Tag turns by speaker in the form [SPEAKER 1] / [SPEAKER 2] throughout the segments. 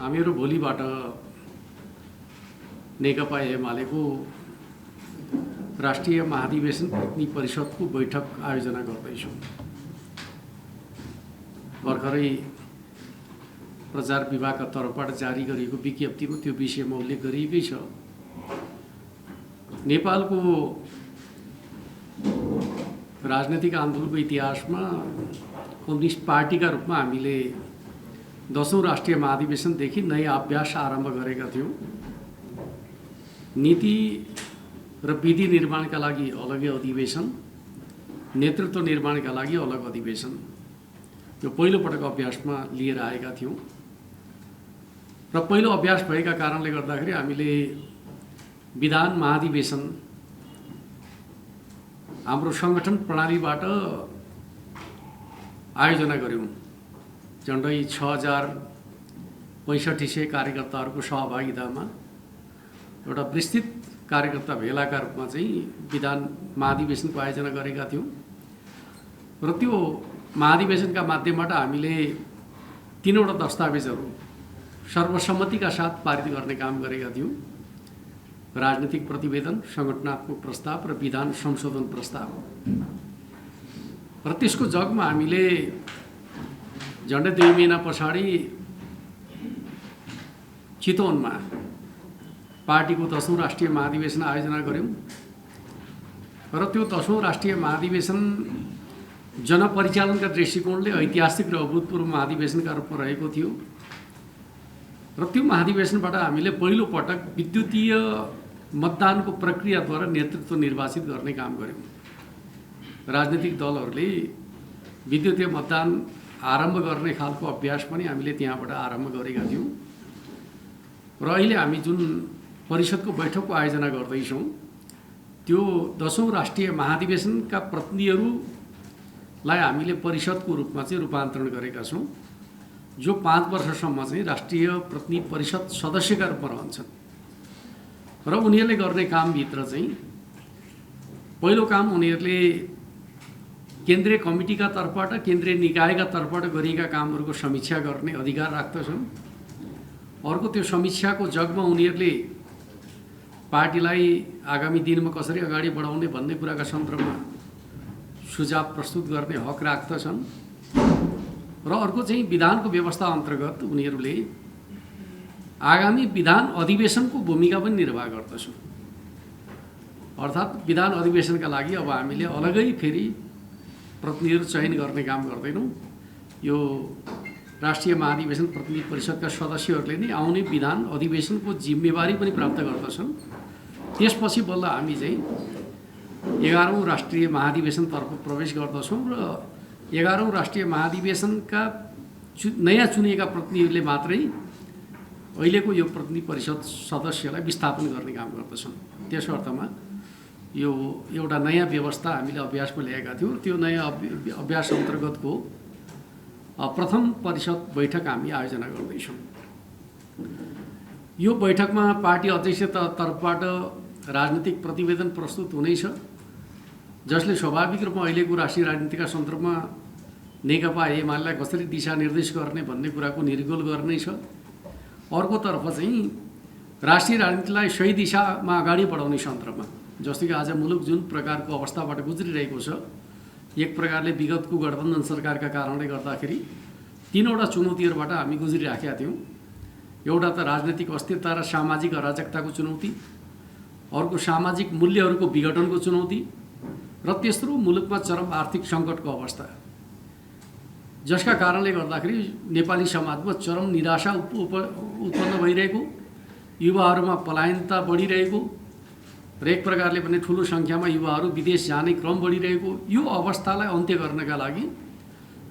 [SPEAKER 1] हामीहरू भोलिबाट नेकपा एमालेको राष्ट्रिय महाधिवेशन प्रतिनिधि परिषदको बैठक आयोजना गर्दैछौँ। भर्खरै प्रचार विभागका तर्फबाट जारी गरिएको विज्ञप्तिमा त्यो विषयमा उल्लेख गरिएकै छ। नेपालको राजनीतिक आन्दोलनको इतिहासमा कम्युनिस्ट पार्टीका रूपमा हामीले 10औं राष्ट्रिय महाधिवेशनदेखि नयाँ अभ्यास आरम्भ गरेका थियौँ। नीति र विधि निर्माणका लागि अलगै अधिवेशन, नेतृत्व निर्माणका लागि अलग अधिवेशन, यो पहिलो पटक अभ्यासमा लिएर आएका थियौँ। र पहिलो अभ्यास भएका कारणले गर्दाखेरि हामीले विधान महाधिवेशन हाम्रो सङ्गठन प्रणालीबाट आयोजना गऱ्यौँ। झन्डै 6500 कार्यकर्ताहरूको सहभागितामा एउटा विस्तृत कार्यकर्ता भेलाका रूपमा चाहिँ विधान महाधिवेशनको आयोजना गरेका थियौँ। र त्यो महाधिवेशनका माध्यमबाट हामीले 3वटा दस्तावेजहरू सर्वसम्मतिका साथ पारित गर्ने काम गरेका थियौँ। राजनीतिक प्रतिवेदन, सङ्गठनात्मक प्रस्ताव र विधान संशोधन प्रस्ताव। र त्यसको जगमा हामीले झन्डै 2 महिना पछाडि चितवनमा पार्टीको 10औं राष्ट्रिय महाधिवेशन आयोजना गऱ्यौँ। र त्यो 10औं राष्ट्रिय महाधिवेशन जनपरिचालनका दृष्टिकोणले ऐतिहासिक र अभूतपूर्व महाधिवेशनका रूपमा रहेको थियो। र त्यो महाधिवेशनबाट हामीले पहिलो पटक विद्युतीय मतदानको प्रक्रियाद्वारा नेतृत्व निर्वाचित गर्ने काम गऱ्यौँ। राजनीतिक दलहरूले विद्युतीय मतदान आरम्भ गर्ने खालको अभ्यास पनि हामीले त्यहाँबाट आरम्भ गरेका थियौँ। र अहिले हामी जुन परिषदको बैठकको आयोजना गर्दैछौँ त्यो 10औं राष्ट्रिय महाधिवेशनका प्रतिनिधिहरूलाई हामीले परिषदको रूपमा चाहिँ रूपान्तरण गरेका छौँ, जो 5 वर्षसम्म चाहिँ राष्ट्रिय प्रतिनिधि परिषद सदस्यका रूपमा रहन्छन्। र उनीहरूले गर्ने कामभित्र चाहिँ पहिलो काम उनीहरूले केन्द्रीय कमिटीका तर्फबाट, केन्द्रीय निकायका तर्फबाट गरिएका कामहरूको समीक्षा गर्ने अधिकार राख्दछन्। अर्को त्यो समीक्षाको जगमा उनीहरूले पार्टीलाई आगामी दिनमा कसरी अगाडि बढाउने भन्ने कुराका सन्दर्भमा सुझाव प्रस्तुत गर्ने हक राख्दछन्। र अर्को चाहिँ विधानको व्यवस्था अन्तर्गत उनीहरूले आगामी विधान अधिवेशनको भूमिका पनि निर्वाह गर्दछन्। अर्थात् विधान अधिवेशनका लागि अब हामीले अलगै फेरि प्रतिनिधिहरू चयन गर्ने काम गर्दैनौँ। यो राष्ट्रिय महाधिवेशन प्रतिनिधि परिषदका सदस्यहरूले नै आउने विधान अधिवेशनको जिम्मेवारी पनि प्राप्त गर्दछन्। त्यसपछि बल्ल हामी चाहिँ 11औं राष्ट्रिय महाधिवेशनतर्फ प्रवेश गर्दछौँ र 11औं राष्ट्रिय महाधिवेशनका नयाँ चुनिएका प्रतिनिधिहरूले मात्रै अहिलेको यो प्रतिनिधि परिषद सदस्यलाई विस्थापन गर्ने काम गर्दछन्। त्यस अर्थमा यो एउटा नयाँ व्यवस्था हामीले अभ्यासमा ल्याएका थियौँ। त्यो नयाँ अभ्यास अन्तर्गतको प्रथम परिषद बैठक हामी आयोजना गर्दैछौँ। यो बैठकमा पार्टी अध्यक्ष तर्फबाट राजनीतिक प्रतिवेदन प्रस्तुत हुनेछ, जसले स्वाभाविक रूपमा अहिलेको राष्ट्रिय राजनीतिका सन्दर्भमा नेकपा एमालेलाई कसरी दिशानिर्देश गर्ने भन्ने कुराको निर्गोल गर्नेछ। अर्कोतर्फ चाहिँ राष्ट्रिय राजनीतिलाई सही दिशामा अगाडि बढाउने सन्दर्भमा, जस्तो कि आज मुलुक जुन प्रकारको अवस्थाबाट गुज्रिरहेको छ, एक प्रकारले विगतको गठबन्धन सरकारका कारणले गर्दाखेरि 3वटा चुनौतीहरूबाट हामी गुज्रिराखेका थियौँ। एउटा त राजनीतिक अस्थिरता र सामाजिक अराजकताको चुनौती, अर्को सामाजिक मूल्यहरूको विघटनको चुनौती, र तेस्रो मुलुकमा चरम आर्थिक सङ्कटको अवस्था, जसका कारणले गर्दाखेरि नेपाली समाजमा चरम निराशा उत्पन्न भइरहेको, युवाहरूमा पलायनता बढिरहेको र एक प्रकारले भने ठुलो सङ्ख्यामा युवाहरू विदेश जाने क्रम बढिरहेको, यो अवस्थालाई अन्त्य गर्नका लागि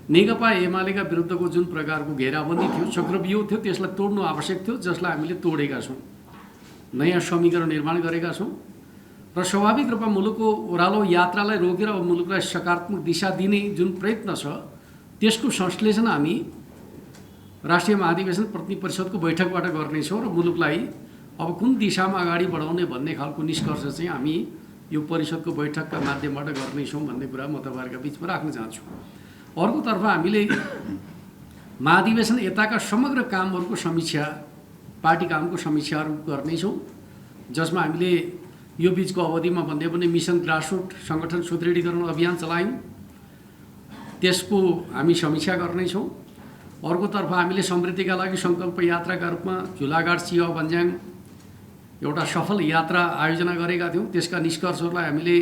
[SPEAKER 1] नेकपा एमालेका विरुद्धको जुन प्रकारको घेराबन्दी थियो, चक्रव्यूह थियो, त्यसलाई तोड्नु आवश्यक थियो, जसलाई हामीले तोडेका छौँ। नयाँ समीकरण निर्माण गरेका छौँ र स्वाभाविक रूपमा मुलुकको ओह्रालो यात्रालाई रोकेर अब मुलुकलाई सकारात्मक दिशा दिने जुन प्रयत्न छ, त्यसको संश्लेषण हामी राष्ट्रिय महाधिवेशन प्रतिनिधि परिषदको बैठकबाट गर्नेछौँ र मुलुकलाई अब कुन दिशामा अगाडि बढाउने भन्ने खालको निष्कर्ष चाहिँ हामी यो परिषदको बैठकका माध्यमबाट गर्नेछौँ भन्ने कुरा म तपाईँहरूका बिचमा राख्न चाहन्छु। अर्कोतर्फ हामीले महाधिवेशन यताका समग्र कामहरूको समीक्षा, पार्टी कामको समीक्षाहरू गर्नेछौँ, जसमा हामीले यो बिचको अवधिमा भन्दै पनि मिसन ग्रासरुट सङ्गठन सुदृढीकरण अभियान चलायौँ, त्यसको हामी समीक्षा गर्नेछौँ। अर्कोतर्फ हामीले समृद्धिका लागि सङ्कल्प यात्राका रूपमा झुलाघाट चिया भन्ज्याङ एउटा सफल यात्रा आयोजना गरेका थियौँ। त्यसका निष्कर्षहरूलाई हामीले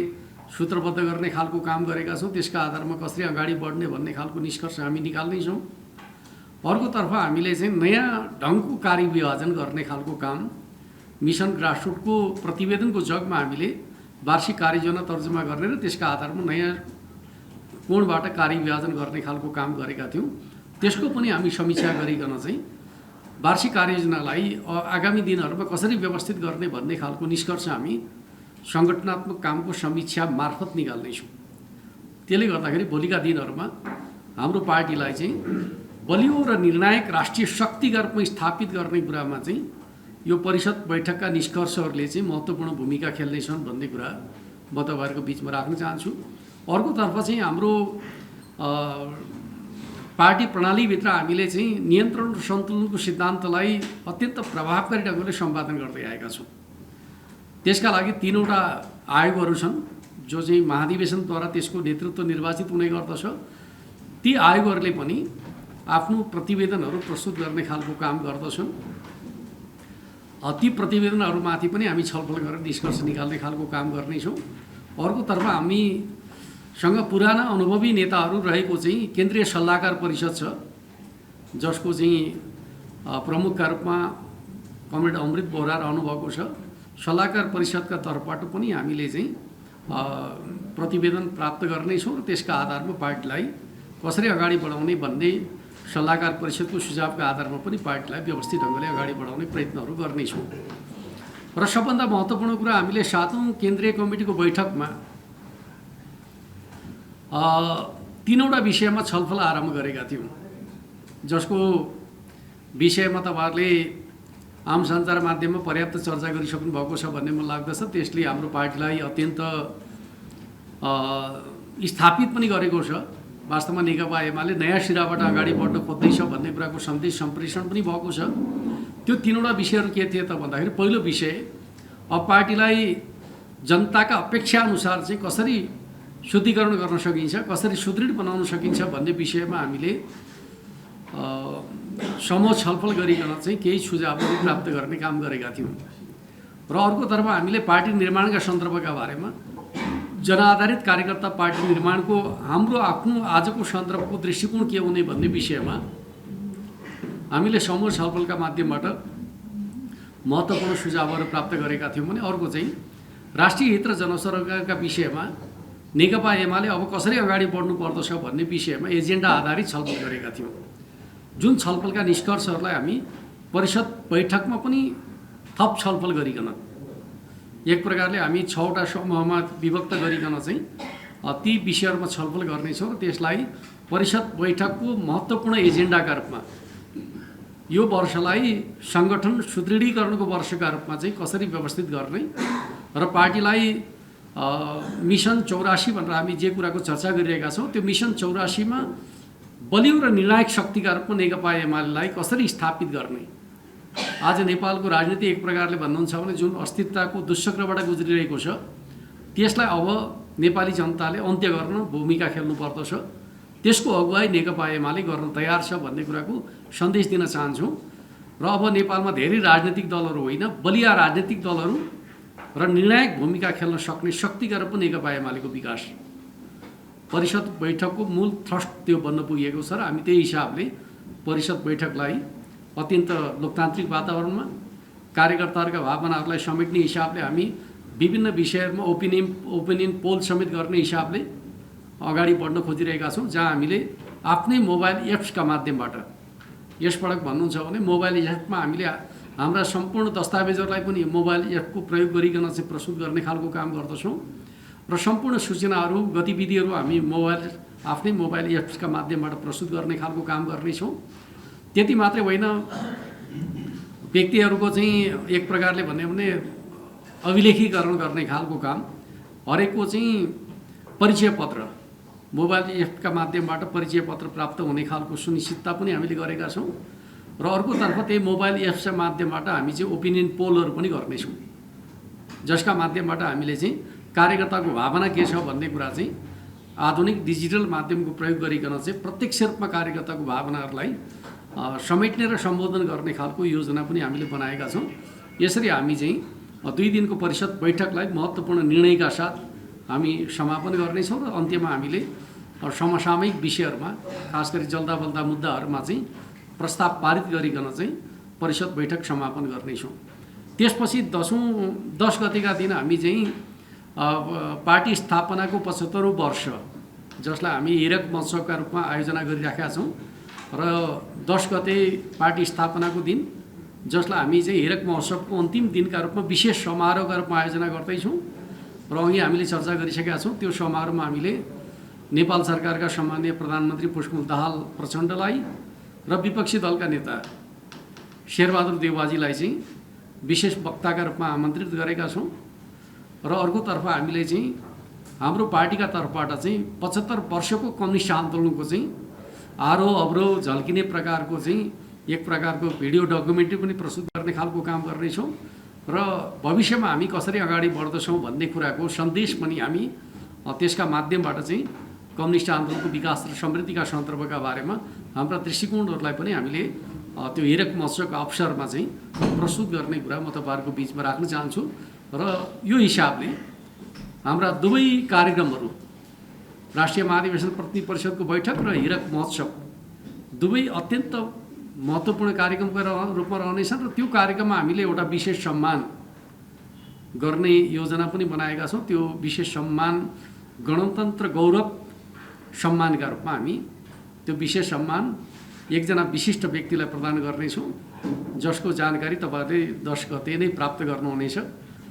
[SPEAKER 1] सूत्रबद्ध गर्ने खालको काम गरेका छौँ। त्यसका आधारमा कसरी अगाडि बढ्ने भन्ने खालको निष्कर्ष हामी निकाल्नेछौँ। अर्कोतर्फ हामीले चाहिँ नयाँ ढङ्गको कार्यविभाजन गर्ने खालको काम मिसन ग्रासरुटको प्रतिवेदनको जगमा हामीले वार्षिक कार्ययोजना तर्जुमा गर्ने र त्यसका आधारमा नयाँ कोणबाट कार्यविभाजन गर्ने खालको काम गरेका थियौँ। त्यसको पनि हामी समीक्षा गरिकन चाहिँ वार्षिक कार्ययोजनालाई आगामी दिनहरूमा कसरी व्यवस्थित गर्ने भन्ने खालको निष्कर्ष हामी सङ्गठनात्मक कामको समीक्षा मार्फत निकाल्नेछौँ। त्यसले गर्दाखेरि भोलिका दिनहरूमा हाम्रो पार्टीलाई चाहिँ बलियो र निर्णायक राष्ट्रिय शक्तिका रूपमा स्थापित गर्ने कुरामा चाहिँ यो परिषद बैठकका निष्कर्षहरूले चाहिँ महत्त्वपूर्ण भूमिका खेल्नेछन् भन्ने कुरा म तपाईँहरूको बिचमा राख्न चाहन्छु। अर्कोतर्फ चाहिँ हाम्रो पार्टी प्रणालीभित्र हामीले चाहिँ नियन्त्रण र सन्तुलनको सिद्धान्तलाई अत्यन्त प्रभावकारी ढङ्गले सम्पादन गर्दै आएका छौँ। त्यसका लागि 3वटा आयोगहरू छन् जो चाहिँ महाधिवेशनद्वारा त्यसको नेतृत्व निर्वाचित हुने गर्दछ। ती आयोगहरूले पनि आफ्नो प्रतिवेदनहरू प्रस्तुत गर्ने खालको काम गर्दछन्। ती प्रतिवेदनहरूमाथि पनि हामी छलफल गरेर निष्कर्ष निकाल्ने खालको काम गर्नेछौँ। अर्कोतर्फ हामीसँग पुराना अनुभवी नेताहरू रहेको चाहिँ केन्द्रीय सल्लाहकार परिषद छ, जसको चाहिँ प्रमुखका रूपमा कमरेड अमृत बोहरा रहनुभएको छ। सल्लाहकार परिषदका तर्फबाट पनि हामीले चाहिँ प्रतिवेदन प्राप्त गर्नेछौँ र त्यसका आधारमा पार्टीलाई कसरी अगाडि बढाउने भन्ने सल्लाहकार परिषदको सुझावका आधारमा पनि पार्टीलाई व्यवस्थित ढङ्गले अगाडि बढाउने प्रयत्नहरू गर्नेछौँ। र सबभन्दा महत्त्वपूर्ण कुरा, हामीले 7औं केन्द्रीय कमिटीको बैठकमा 3वटा विषयमा छलफल आरम्भ गरेका थियौँ, जसको विषयमा तपाईँहरूले आम सञ्चार माध्यममा पर्याप्त चर्चा गरिसक्नु भएको छ भन्ने मलाई लाग्दछ। त्यसले हाम्रो पार्टीलाई अत्यन्त स्थापित पनि गरेको छ। वास्तवमा नेकपा एमाले नयाँ सिराबाट अगाडि बढ्न खोज्दैछ भन्ने कुराको सन्देश सम्प्रेषण पनि भएको छ। त्यो 3वटा विषयहरू के थिए त भन्दाखेरि, पहिलो विषय अब पार्टीलाई जनताका अपेक्षाअनुसार चाहिँ कसरी शुद्धिकरण गर्न सकिन्छ, कसरी सुदृढ बनाउन सकिन्छ भन्ने विषयमा हामीले समूह छलफल गरिकन चाहिँ केही सुझावहरू प्राप्त गर्ने काम गरेका थियौँ। र अर्कोतर्फ हामीले पार्टी निर्माणका सन्दर्भका बारेमा जनआधारित कार्यकर्ता पार्टी निर्माणको हाम्रो आफ्नो आजको सन्दर्भको दृष्टिकोण के हुने भन्ने विषयमा हामीले समूह छलफलका माध्यमबाट महत्त्वपूर्ण सुझावहरू प्राप्त गरेका थियौँ भने अर्को चाहिँ राष्ट्रिय हित र जनसरकारका विषयमा नेकपा एमाले अब कसरी अगाडि बढ्नु पर्दछ भन्ने विषयमा एजेन्डा आधारित छलफल गरेका थियौँ। जुन छलफलका निष्कर्षहरूलाई हामी परिषद बैठकमा पनि थप छलफल गरिकन एक प्रकारले हामी 6वटा समूहमा विभक्त गरिकन चाहिँ ती विषयहरूमा छलफल गर्नेछौँ र त्यसलाई परिषद बैठकको महत्त्वपूर्ण एजेन्डाका रूपमा यो वर्षलाई सङ्गठन सुदृढीकरणको वर्षका रूपमा चाहिँ कसरी व्यवस्थित गर्ने र पार्टीलाई मिसन 84 भनेर हामी जे कुराको चर्चा गरिरहेका छौँ त्यो मिसन 84मा बलियो र निर्णायक शक्तिका रूपमा नेकपा एमालेलाई कसरी स्थापित गर्ने। आज नेपालको राजनीति एक प्रकारले भन्नुहुन्छ भने जुन अस्थिरताको दुष्चक्रबाट गुज्रिरहेको छ त्यसलाई अब नेपाली जनताले अन्त्य गर्न भूमिका खेल्नु पर्दछ। त्यसको अगुवाई नेकपा एमाले गर्न तयार छ भन्ने कुराको सन्देश दिन चाहन्छौँ। र अब नेपालमा धेरै राजनीतिक दलहरू होइन, बलिया राजनीतिक दलहरू र निर्णायक भूमिका खेल्न सक्ने शक्तिका रूपमा नेकपा एमालेको विकास परिषद बैठकको मूल थ्रस्ट त्यो बन्न पुगेको छ र हामी त्यही हिसाबले परिषद बैठकलाई अत्यन्त लोकतान्त्रिक वातावरणमा कार्यकर्ताहरूका भावनाहरूलाई समेट्ने हिसाबले हामी विभिन्न विषयहरूमा ओपिनियन पोल समेत गर्ने हिसाबले अगाडि बढ्न खोजिरहेका छौँ, जहाँ हामीले आफ्नै मोबाइल एप्सका माध्यमबाट यसपटक भन्नुहुन्छ भने मोबाइल एपमा हामीले हाम्रा सम्पूर्ण दस्तावेजहरूलाई पनि मोबाइल एपको प्रयोग गरिकन चाहिँ प्रस्तुत गर्ने खालको काम गर्दछौँ र सम्पूर्ण सूचनाहरू गतिविधिहरू हामी आफ्नै मोबाइल एप्सका माध्यमबाट प्रस्तुत गर्ने खालको काम गर्नेछौँ। त्यति मात्रै होइन, व्यक्तिहरूको चाहिँ एक प्रकारले भन्यो भने अभिलेखीकरण गर्ने खालको काम, हरेकको चाहिँ परिचय पत्र मोबाइल एपका माध्यमबाट परिचय पत्र प्राप्त हुने खालको सुनिश्चितता पनि हामीले गरेका छौँ र अर्कोतर्फ त्यही मोबाइल एप्सका माध्यमबाट हामी चाहिँ ओपिनियन पोलहरू पनि गर्नेछौँ, जसका माध्यमबाट हामीले चाहिँ कार्यकर्ताको भावना के छ भन्ने कुरा चाहिँ आधुनिक डिजिटल माध्यमको प्रयोग गरिकन चाहिँ प्रत्यक्ष रूपमा कार्यकर्ताको भावनाहरूलाई समेट्ने र सम्बोधन गर्ने खालको योजना पनि हामीले बनाएका छौँ। यसरी हामी चाहिँ 2 दिनको परिषद बैठकलाई महत्त्वपूर्ण निर्णयका साथ हामी समापन गर्नेछौँ र अन्त्यमा हामीले समसामयिक विषयहरूमा खास गरी जल्दा बल्दा मुद्दाहरूमा चाहिँ प्रस्ताव पारित गरिकन चाहिँ परिषद बैठक समापन गर्नेछौँ। त्यसपछि 10 गतेका दिन हामी चाहिँ पार्टी स्थापनाको 75औं वर्ष, जसलाई हामी हिरक महोत्सवका रूपमा आयोजना गरिराखेका छौँ र 10 गते पार्टी स्थापनाको दिन, जसलाई हामी चाहिँ हिरक महोत्सवको अन्तिम दिनका रूपमा विशेष समारोहका रूपमा आयोजना गर्दैछौँ र अघि हामीले चर्चा गरिसकेका छौँ। त्यो समारोहमा हामीले नेपाल सरकारका सम्माननीय प्रधानमन्त्री पुष्पकमल दाहाल प्रचण्डलाई र विपक्षी दलका नेता शेरबहादुर देउवाजीलाई चाहिँ विशेष वक्ताका रूपमा आमन्त्रित गरेका छौँ र अर्कोतर्फ हामीले चाहिँ हाम्रो पार्टीका तर्फबाट चाहिँ 75 वर्षको कम्युनिस्ट आन्दोलनको चाहिँ आरोह अवरोह झल्किने प्रकारको चाहिँ एक प्रकारको भिडियो डकुमेन्ट्री पनि प्रस्तुत गर्ने खालको काम गर्नेछौँ र भविष्यमा हामी कसरी अगाडि बढ्दछौँ भन्ने कुराको सन्देश पनि हामी त्यसका माध्यमबाट चाहिँ कम्युनिस्ट आन्दोलनको विकास र समृद्धिका सन्दर्भका बारेमा हाम्रा दृष्टिकोणहरूलाई पनि हामीले त्यो हिरक महोत्सवको अवसरमा चाहिँ प्रस्तुत गर्ने कुरा म तपाईँहरूको बिचमा राख्न चाहन्छु र यो हिसाबले हाम्रा दुवै कार्यक्रमहरू, राष्ट्रिय महाधिवेशन प्रतिनिधि परिषदको बैठक र हिरक महोत्सव, दुवै अत्यन्त महत्त्वपूर्ण कार्यक्रमको रूपमा रहनेछन् र त्यो कार्यक्रममा हामीले एउटा विशेष सम्मान गर्ने योजना पनि बनाएका छौँ। त्यो विशेष सम्मान गणतन्त्र गौरव सम्मानका रूपमा हामी त्यो विशेष सम्मान एकजना विशिष्ट व्यक्तिलाई प्रदान गर्नेछौँ, जसको जानकारी तपाईँहरूले 10 गते नै प्राप्त गर्नुहुनेछ।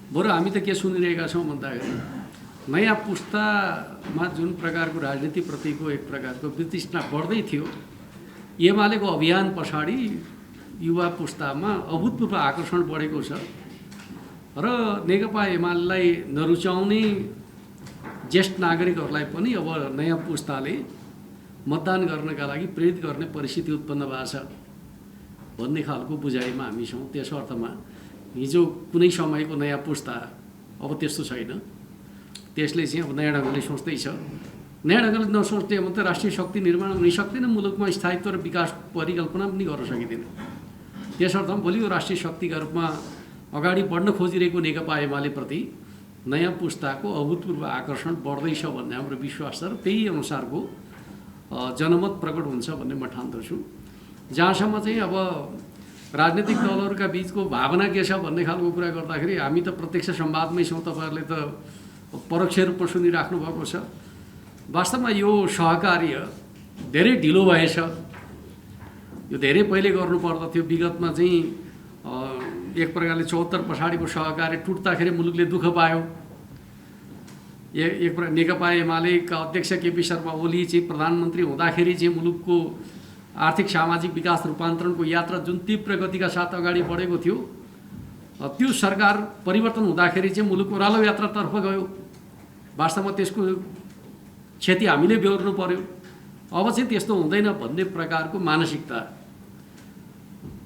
[SPEAKER 1] बरु हामी त के सुनिरहेका छौँ भन्दाखेरि नयाँ पुस्तामा जुन प्रकारको राजनीतिप्रतिको एक प्रकारको वितृष्णा बढ्दै थियो, एमालेको अभियान पछाडि युवा पुस्तामा अभूतपूर्व आकर्षण बढेको छ र नेकपा एमालेलाई नरुचाउने ज्येष्ठ नागरिकहरूलाई पनि अब नयाँ पुस्ताले मतदान गर्नका लागि प्रेरित गर्ने परिस्थिति उत्पन्न भएको छ भन्ने खालको बुझाइमा हामी छौँ। त्यस अर्थमा हिजो कुनै समयको नयाँ पुस्ता अब त्यस्तो छैन, त्यसले चाहिँ अब नयाँ ढङ्गले सोच्दैछ। नयाँ ढङ्गले नसोच्ने हो भने त राष्ट्रिय शक्ति निर्माण हुन सक्दैन, मुलुकमा स्थायित्व र विकास परिकल्पना पनि गर्न सकिँदैन। त्यस अर्थमा भोलि यो राष्ट्रिय शक्तिका रूपमा अगाडि बढ्न खोजिरहेको नेकपा एमालेप्रति नयाँ पुस्ताको अभूतपूर्व आकर्षण बढ्दैछ भन्ने हाम्रो विश्वास छ र त्यही अनुसारको जनमत प्रकट हुन्छ भन्ने म ठान्दछु। जहाँसम्म चाहिँ अब राजनीतिक दलहरूका बिचको भावना के छ भन्ने खालको कुरा गर्दाखेरि हामी त प्रत्यक्ष संवादमै छौँ, तपाईँहरूले त परोक्ष रूपमा सुनिराख्नु भएको छ। वास्तवमा यो सहकार्य धेरै ढिलो भएछ, यो धेरै पहिले गर्नुपर्दथ्यो। विगतमा चाहिँ एक प्रकारले 74 पछाडिको सहकार्य टुट्दाखेरि मुलुकले दुःख पायो। एक प्रकार नेकपा एमालेका अध्यक्ष केपी शर्मा ओली चाहिँ प्रधानमन्त्री हुँदाखेरि चाहिँ मुलुकको आर्थिक सामाजिक विकास रूपान्तरणको यात्रा जुन तीव्र गतिका साथ अगाडि बढेको थियो, त्यो सरकार परिवर्तन हुँदाखेरि चाहिँ मुलुक ओह्रालो यात्रातर्फ गयो। वास्तवमा त्यसको क्षति हामीले बेहोर्नु पर्यो। अब चाहिँ त्यस्तो हुँदैन भन्ने प्रकारको मानसिकता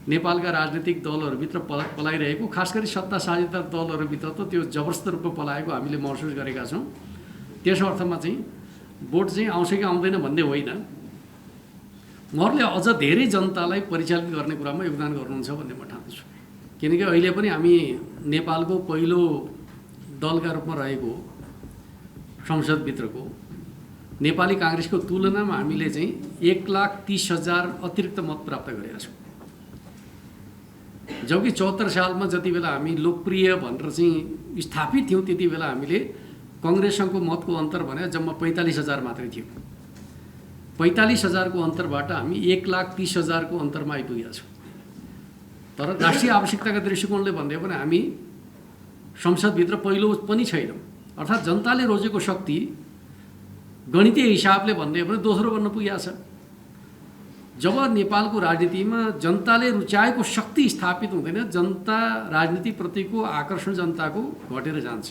[SPEAKER 1] नेपालका राजनीतिक दलहरूभित्र पलाइरहेको, खास गरी सत्ता साझेदार दलहरूभित्र त त्यो जबरजस्त रूपमा पलाएको हामीले महसुस गरेका छौँ। त्यस अर्थमा चाहिँ भोट चाहिँ आउँछ कि आउँदैन भन्ने होइन, उहाँहरूले अझ धेरै जनतालाई परिचालित गर्ने कुरामा योगदान गर्नुहुन्छ भन्ने म ठान्छु। किनकि अहिले पनि हामी नेपालको पहिलो दलका रूपमा रहेको संसदभित्रको नेपाली काङ्ग्रेसको तुलनामा हामीले चाहिँ 1,30,000 अतिरिक्त मत प्राप्त गरेका छौँ। जबकि 74 सालमा जति बेला हामी लोकप्रिय भनेर चाहिँ स्थापित थियौँ, त्यति बेला हामीले कङ्ग्रेससँगको मतको अन्तर भने जम्मा 45,000 मात्रै थियो। 45,000 को अन्तरबाट हामी 1,30,000 को अन्तरमा आइपुगेका छौँ। तर राष्ट्रिय आवश्यकताका दृष्टिकोणले भन्दै पनि हामी संसदभित्र पहिलो पनि छैनौँ। अर्थात् जनताले रोजेको शक्ति गणितीय हिसाबले भन्दै पनि दोस्रो बन्न पुगेको छ। जब नेपालको राजनीतिमा जनताले रुचाएको शक्ति स्थापित हुँदैन, जनता राजनीतिप्रतिको आकर्षण जनताको घटेर जान्छ।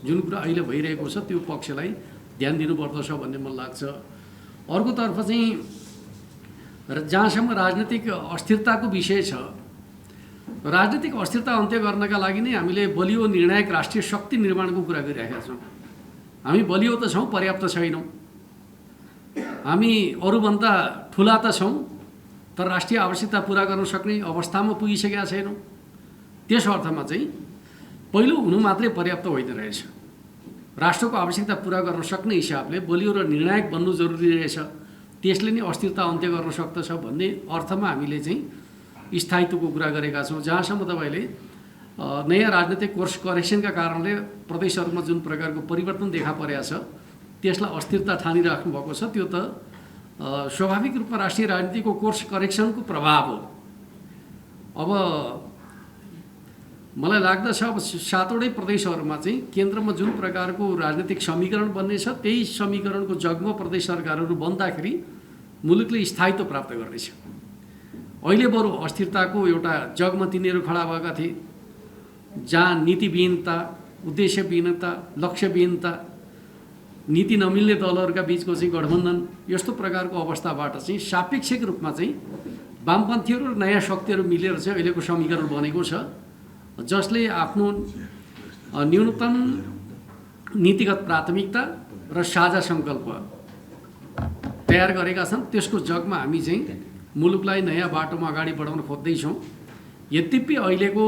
[SPEAKER 1] जुन कुरा अहिले भइरहेको छ त्यो पक्षलाई ध्यान दिनुपर्दछ भन्ने मलाई लाग्छ। अर्कोतर्फ चाहिँ जहाँसम्म राजनीतिक अस्थिरताको विषय छ, राजनीतिक अस्थिरता अन्त्य गर्नका लागि नै हामीले बलियो निर्णायक राष्ट्रिय शक्ति निर्माणको कुरा गरिरहेका छौँ। हामी बलियो त छौँ, पर्याप्त छैनौँ। हामी अरूभन्दा ठुला त छौँ, तर राष्ट्रिय आवश्यकता पुरा गर्न सक्ने अवस्थामा पुगिसकेका छैनौँ। त्यस अर्थमा चाहिँ पहिलो हुनु मात्रै पर्याप्त होइन रहेछ। राष्ट्रको आवश्यकता पुरा गर्न सक्ने हिसाबले बलियो र निर्णायक बन्नु जरुरी रहेछ। त्यसले नै अस्थिरता अन्त्य गर्न सक्दछ भन्ने अर्थमा हामीले चाहिँ स्थायित्वको कुरा गरेका छौँ। जहाँसम्म तपाईँले नयाँ राजनीतिक कोर्स करेक्सनका कारणले प्रदेशहरूमा जुन प्रकारको परिवर्तन देखा परेको छ, त्यसलाई अस्थिरता ठानिराख्नु भएको छ, त्यो त स्वाभाविक रूपमा राष्ट्रिय राजनीतिको कोर्स करेक्सनको प्रभाव हो। अब मलाई लाग्दछ अब 7वटै प्रदेशहरूमा चाहिँ केन्द्रमा जुन प्रकारको राजनीतिक समीकरण बन्नेछ, त्यही समीकरणको जगमा प्रदेश सरकारहरू बन्दाखेरि मुलुकले स्थायित्व प्राप्त गर्नेछ। अहिले बरु अस्थिरताको एउटा जगमा तिनीहरू खडा भएका थिए, जहाँ नीतिविहीनता, उद्देश्यविहीनता, लक्ष्यविहीनता, नीति नमिल्ने दलहरूका बिचको चाहिँ गठबन्धन, यस्तो प्रकारको अवस्थाबाट चाहिँ सापेक्षिक रूपमा चाहिँ वामपन्थीहरू र नयाँ शक्तिहरू मिलेर चाहिँ अहिलेको समीकरण बनेको छ, जसले आफ्नो न्यूनतम नीतिगत प्राथमिकता र साझा सङ्कल्प तयार गरेका छन्। त्यसको जगमा हामी चाहिँ मुलुकलाई नयाँ बाटोमा अगाडि बढाउन खोज्दैछौँ। यद्यपि अहिलेको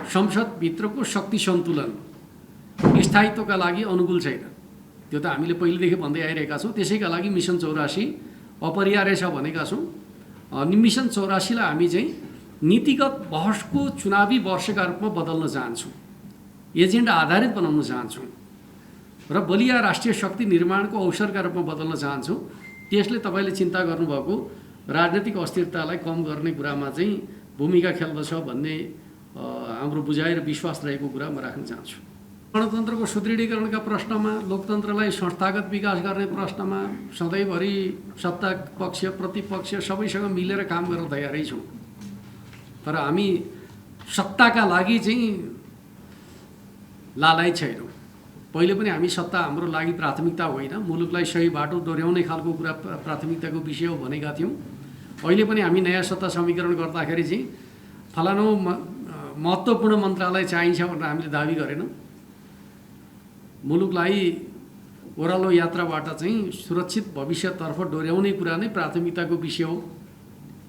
[SPEAKER 1] संसदभित्रको शक्ति सन्तुलन स्थायित्वका लागि अनुकूल छैन, त्यो त हामीले पहिलेदेखि भन्दै आइरहेका छौँ। त्यसैका लागि मिसन 84 अपरिहार्य छ भनेका छौँ। अनि मिसन 84लाई हामी चाहिँ नीतिगत बहसको चुनावी वर्षका रूपमा बदल्न चाहन्छौँ, एजेन्डा आधारित बनाउन चाहन्छौँ र बलिया राष्ट्रिय शक्ति निर्माणको अवसरका रूपमा बदल्न चाहन्छौँ। त्यसले तपाईँले चिन्ता गर्नुभएको राजनीतिक अस्थिरतालाई कम गर्ने कुरामा चाहिँ भूमिका खेल्दछ भन्ने हाम्रो बुझाइ र विश्वास रहेको कुरा म राख्न चाहन्छु। गणतन्त्रको सुदृढीकरणका प्रश्नमा, लोकतन्त्रलाई संस्थागत विकास गर्ने प्रश्नमा सधैँभरि सत्ता पक्ष प्रतिपक्ष सबैसँग मिलेर काम गर्न तयारै छौँ। तर हामी सत्ताका लागि चाहिँ लालायत छैनौँ। पहिले पनि हामी सत्ता हाम्रो लागि प्राथमिकता होइन, मुलुकलाई सही बाटो दोहोऱ्याउने खालको कुरा प्राथमिकताको विषय हो भनेका थियौँ। अहिले पनि हामी नयाँ सत्ता समीकरण गर्दाखेरि चाहिँ फलानु महत्त्वपूर्ण मन्त्रालय चाहिन्छ भनेर हामीले दाबी गरेनौँ। मुलुकलाई ओह्रालो यात्राबाट चाहिँ सुरक्षित भविष्यतर्फ डोर्याउने कुरा नै प्राथमिकताको विषय हो,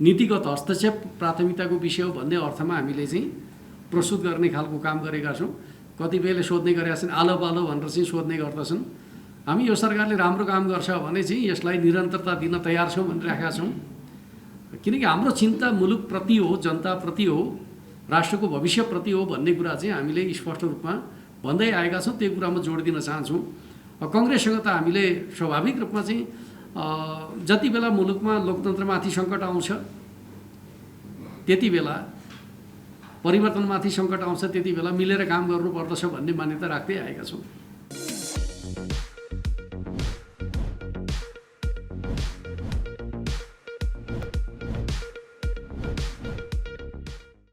[SPEAKER 1] नीतिगत हस्तक्षेप प्राथमिकताको विषय हो भन्ने अर्थमा हामीले चाहिँ प्रस्तुत गर्ने खालको काम गरेका छौँ। कतिपयले सोध्ने गरेका छन्, आलो बालो भनेर चाहिँ सोध्ने गर्दछन्। हामी यो सरकारले राम्रो काम गर्छ भने चाहिँ यसलाई निरन्तरता दिन तयार छौँ भनिरहेका छौँ। किनकि हाम्रो चिन्ता मुलुकप्रति हो, जनताप्रति हो, राष्ट्रको भविष्यप्रति हो भन्ने कुरा चाहिँ हामीले स्पष्ट रूपमा भन्दै आएका छौँ। त्यो कुरामा जोड दिन चाहन्छौँ। कङ्ग्रेससँग त हामीले स्वाभाविक रूपमा चाहिँ जति बेला मुलुकमा लोकतन्त्रमाथि सङ्कट आउँछ, त्यति बेला परिवर्तनमाथि सङ्कट आउँछ, त्यति बेला मिलेर काम गर्नुपर्दछ भन्ने मान्यता राख्दै आएका छौँ।